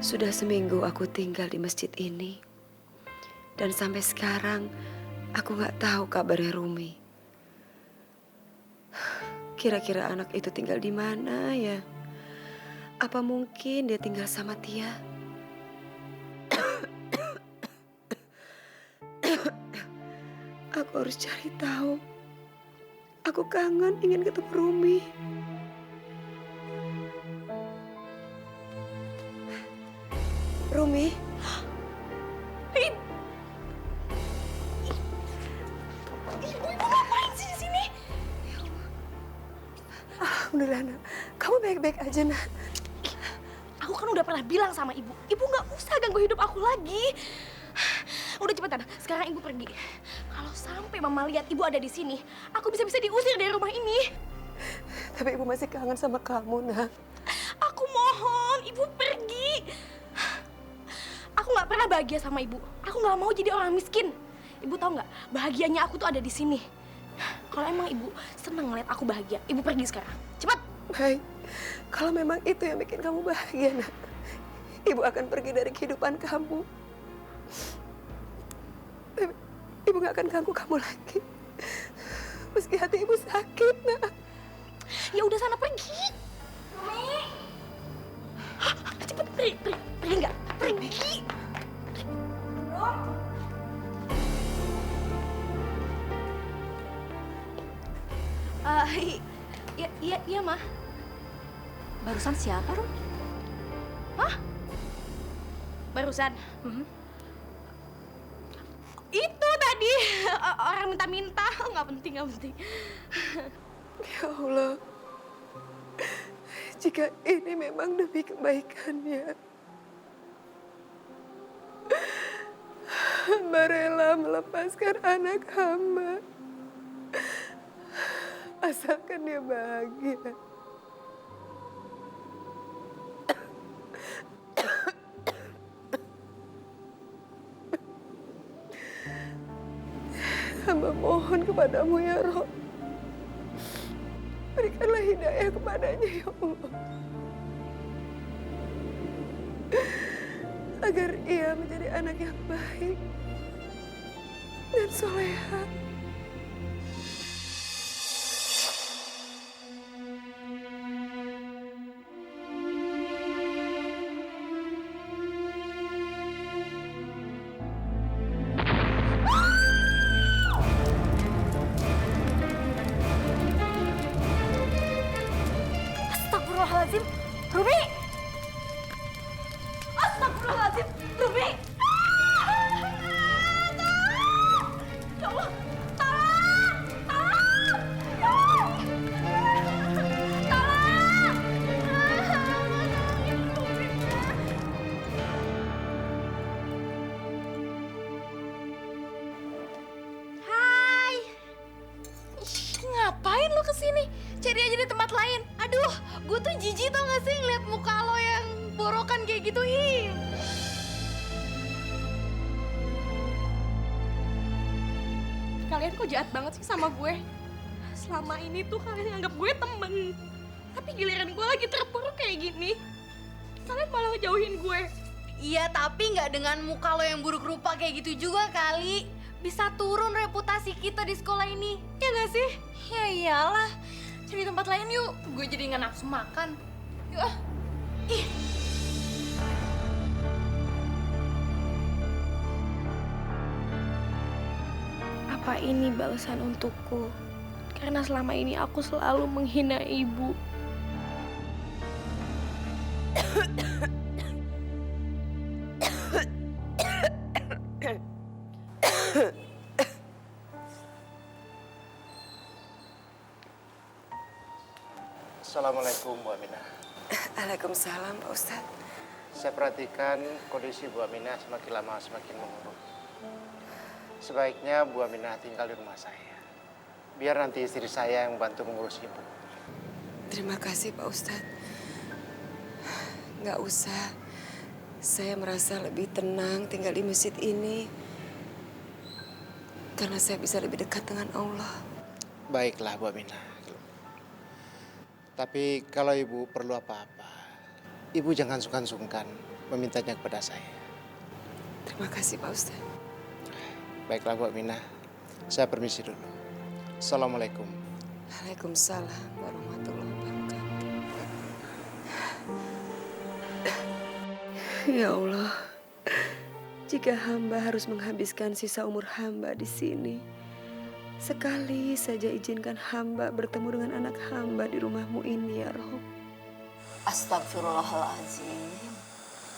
Sudah seminggu aku tinggal di masjid ini. Dan sampai sekarang aku nggak tahu kabarnya Rumi. Kira-kira anak itu tinggal di mana ya? Apa mungkin dia tinggal sama Tia? Aku harus cari tahu. Aku kangen ingin ketemu Rumi. Rumi? Ibu ngapain sih di sini? Alhamdulillah, nak. Kamu baik-baik aja, nak. Aku kan udah pernah bilang sama ibu, ibu nggak usah ganggu hidup aku lagi. Udah cepetan, sekarang ibu pergi. Kalau sampai mama lihat ibu ada di sini, aku bisa-bisa diusir dari rumah ini. Tapi ibu masih kangen sama kamu, nak. Aku mohon, ibu pergi. Aku nggak pernah bahagia sama ibu. Aku nggak mau jadi orang miskin. Ibu tahu nggak, bahagianya aku tuh ada di sini. Kalau emang ibu senang ngeliat aku bahagia, ibu pergi sekarang. Cepat. Baik, kalau memang itu yang bikin kamu bahagia, nak, ibu akan pergi dari kehidupan kamu. Tapi ibu gak akan ganggu kamu lagi. Meski hati ibu sakit, nak. Ya udah sana pergi. Rumi. Hah, cepet pergi nggak? Pergi. Rom. Iya, Ma. Barusan siapa, Rom? Hah? Barusan? Itu tadi orang minta-minta. Nggak penting. Ya Allah, jika ini memang demi kebaikannya, hamba rela melepaskan anak hamba. Asalkan dia bahagia. Hamba mohon kepadamu ya Rob. Berikanlah hidayah kepadanya ya Allah. Agar ia menjadi anak yang baik dan soleha. Astagfirullahaladzim, Rumi! Astagfirullahaladzim, Rumi! Ya Allah, tolong! Hai! Ih, ngapain lo kesini? Cari aja di tempat lain. Aduh, gue tuh jijik tau gak sih ngeliat muka lo yang borokan kayak gitu. Ih. Kalian kok jahat banget sih sama gue? Selama ini tuh kalian anggap gue temen. Tapi giliran gue lagi terpuruk kayak gini, kalian malah ngejauhin gue. Iya, tapi nggak dengan muka lo yang buruk rupa kayak gitu juga kali. Bisa turun reputasi kita di sekolah ini. Ya gak sih? Ya iyalah. Cari tempat lain yuk. Gue jadi nggak nafsu makan. Yuk ah. Ih. Apa ini balasan untukku? Karena selama ini aku selalu menghina ibu. Assalamualaikum Bu Aminah. Waalaikumsalam, Pak Ustadz. Saya perhatikan kondisi Bu Aminah semakin lama semakin memburuk. Sebaiknya Bu Aminah tinggal di rumah saya. Biar nanti istri saya yang bantu mengurus ibu. Terima kasih, Pak Ustadz. Nggak usah. Saya merasa lebih tenang tinggal di masjid ini. Karena saya bisa lebih dekat dengan Allah. Baiklah Bu Aminah. Tapi kalau ibu perlu apa-apa, ibu jangan sungkan-sungkan memintanya kepada saya. Terima kasih Pak Ustadz. Baiklah Bu Aminah, saya permisi dulu. Assalamualaikum. Waalaikumsalam warahmatullahi wabarakatuh. Ya Allah, jika hamba harus menghabiskan sisa umur hamba di sini, sekali saja izinkan hamba bertemu dengan anak hamba di rumahmu ini ya Rob. Astagfirullahaladzim.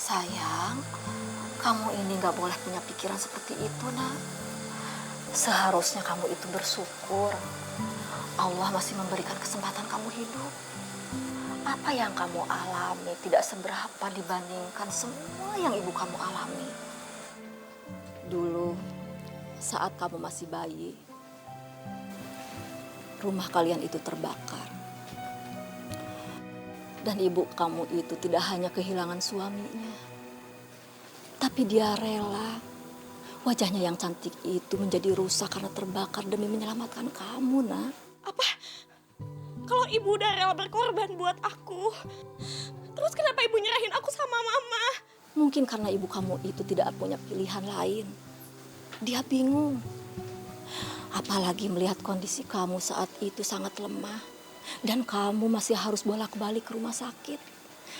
Sayang, kamu ini gak boleh punya pikiran seperti itu, nak. Seharusnya kamu itu bersyukur. Allah masih memberikan kesempatan kamu hidup. Apa yang kamu alami tidak seberapa dibandingkan semua yang ibu kamu alami. Dulu, saat kamu masih bayi, rumah kalian itu terbakar. Dan ibu kamu itu tidak hanya kehilangan suaminya, tapi dia rela wajahnya yang cantik itu menjadi rusak karena terbakar demi menyelamatkan kamu, nak. Apa? Kalau ibu udah rela berkorban buat aku, terus kenapa ibu nyerahin aku sama mama? Mungkin karena ibu kamu itu tidak punya pilihan lain. Dia bingung. Apalagi melihat kondisi kamu saat itu sangat lemah. Dan kamu masih harus bolak-balik ke rumah sakit.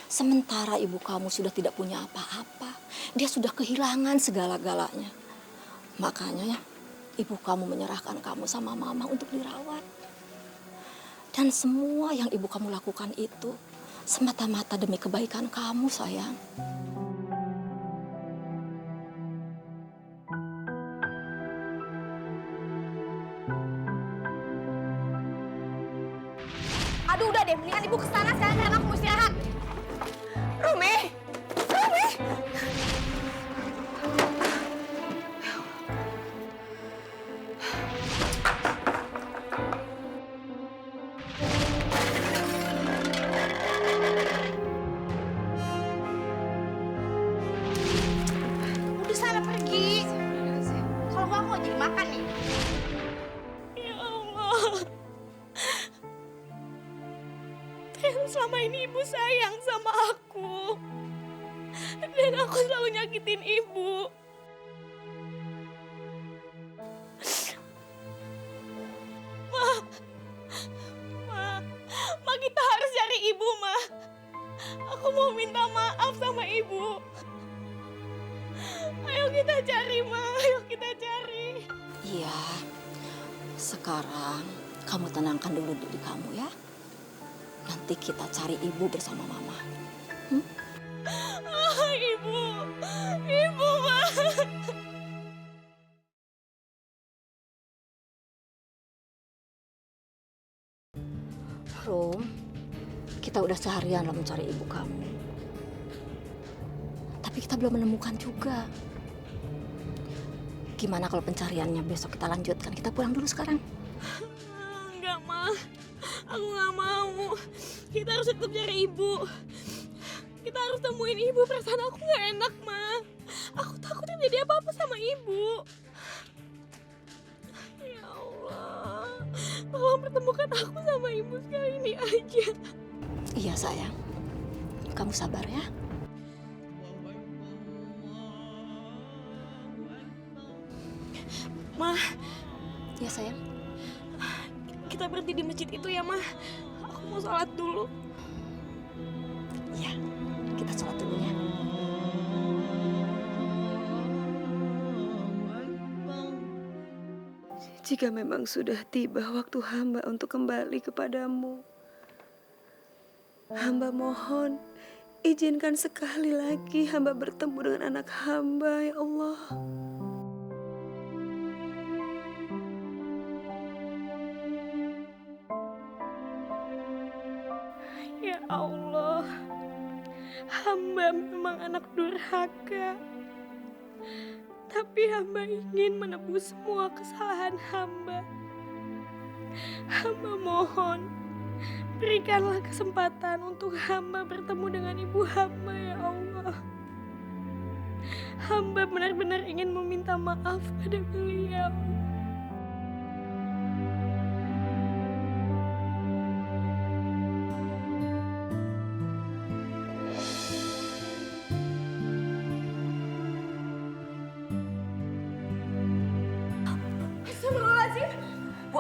Sementara ibu kamu sudah tidak punya apa-apa. Dia sudah kehilangan segala-galanya. Makanya ibu kamu menyerahkan kamu sama mama untuk dirawat. Dan semua yang ibu kamu lakukan itu semata-mata demi kebaikan kamu, sayang. Aduh udah deh, mendingan ibu kesana sekarang karena aku mau istirahat. Rumi! Rumi! Udah sana pergi. Kalau nggak aku nggak jadi makan nih. Ya Allah. Ternyata selama ini ibu sayang sama aku. Dan aku selalu nyakitin ibu. Ma, kita harus cari ibu, Ma. Aku mau minta maaf sama ibu. Ayo kita cari, Ma. Ayo kita cari. Iya, sekarang kamu tenangkan dulu diri kamu ya. Nanti kita cari ibu bersama mama. Ibu, ibu, Ma. Rum, kita udah seharian lah mencari ibu kamu. Tapi kita belum menemukan juga. Gimana kalau pencariannya besok kita lanjutkan? Kita pulang dulu sekarang. Enggak, Ma. Aku nggak mau. Kita harus tetap cari ibu. Kita harus temuin ibu. Perasaan aku nggak enak, Ma. Aku takut terjadi apa-apa sama ibu. Ya Allah. Tolong pertemukan aku sama ibu sekali ini aja. Iya sayang, kamu sabar ya. Ma, Iya sayang. kita berhenti di masjid itu ya, Ma. Aku mau sholat dulu. Iya, kita sholat dulu ya. Jika memang sudah tiba waktu hamba untuk kembali kepadamu, hamba mohon izinkan sekali lagi hamba bertemu dengan anak hamba, ya Allah. Ya Allah, hamba memang anak durhaka. Tapi hamba ingin menebus semua kesalahan hamba. Hamba mohon, berikanlah kesempatan untuk hamba bertemu dengan ibu hamba, ya Allah. Hamba benar-benar ingin meminta maaf pada beliau.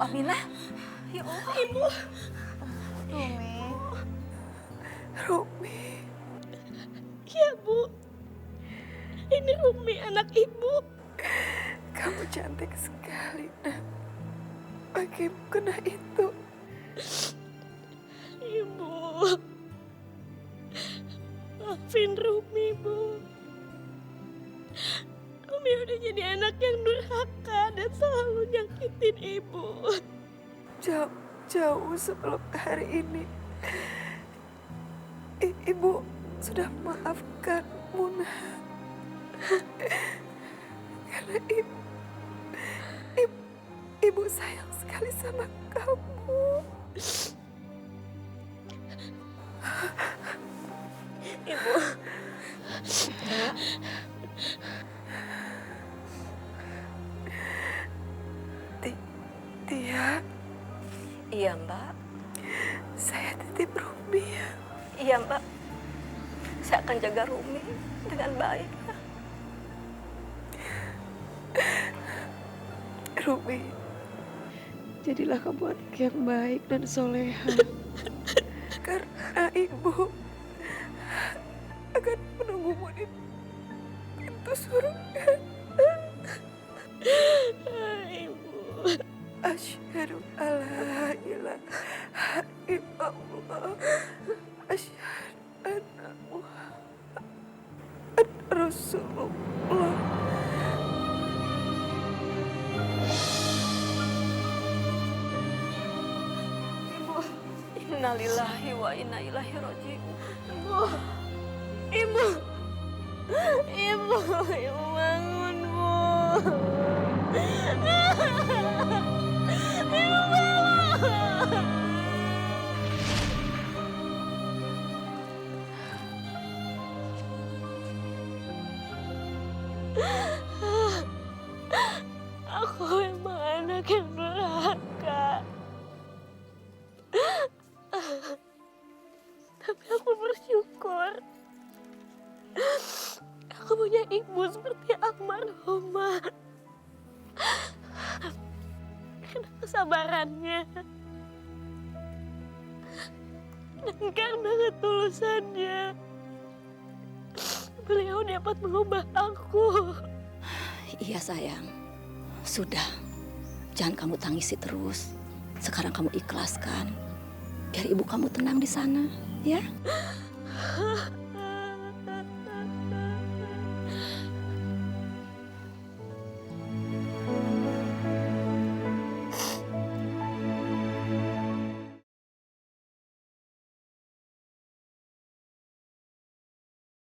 Aminah. Ya Allah. Ibu. Rumi, Iya, Bu. Ini Rumi, anak Ibu. kamu cantik sekali, nak. Pakai mukena itu. Ibu. Maafin Rumi, Bu. Rumi udah jadi anak yang durhaka dan selalu nyakitin Ibu. Jauh sebelum hari ini, Ibu sudah maafkan Muna. Karena ibu sayang sekali sama kamu. Ibu. Tia, Iya, Mbak. saya titip Rumi ya. Iya, Mbak. Saya akan jaga Rumi dengan baik. Rumi, jadilah kamu anak yang baik dan soleha. Karena ibu akan menunggumu di pintu surga. Ibu. Asyhadu alla ilaha illallah. Asyhadu anna Muhammad Rasulullah. Innalillahi wa inna ilaihi raji'un. Ibu. Ibu. Ibu. Ibu bangun, Bu. Ibu bangun. Aku memang anak yang durhaka. Tapi aku bersyukur aku punya ibu seperti almarhumah. Karena kesabarannya dan karena ketulusannya, beliau dapat mengubah aku. Iya, sayang. Sudah. Jangan kamu tangisi terus. Sekarang kamu ikhlaskan. Biar ibu kamu tenang di sana, ya?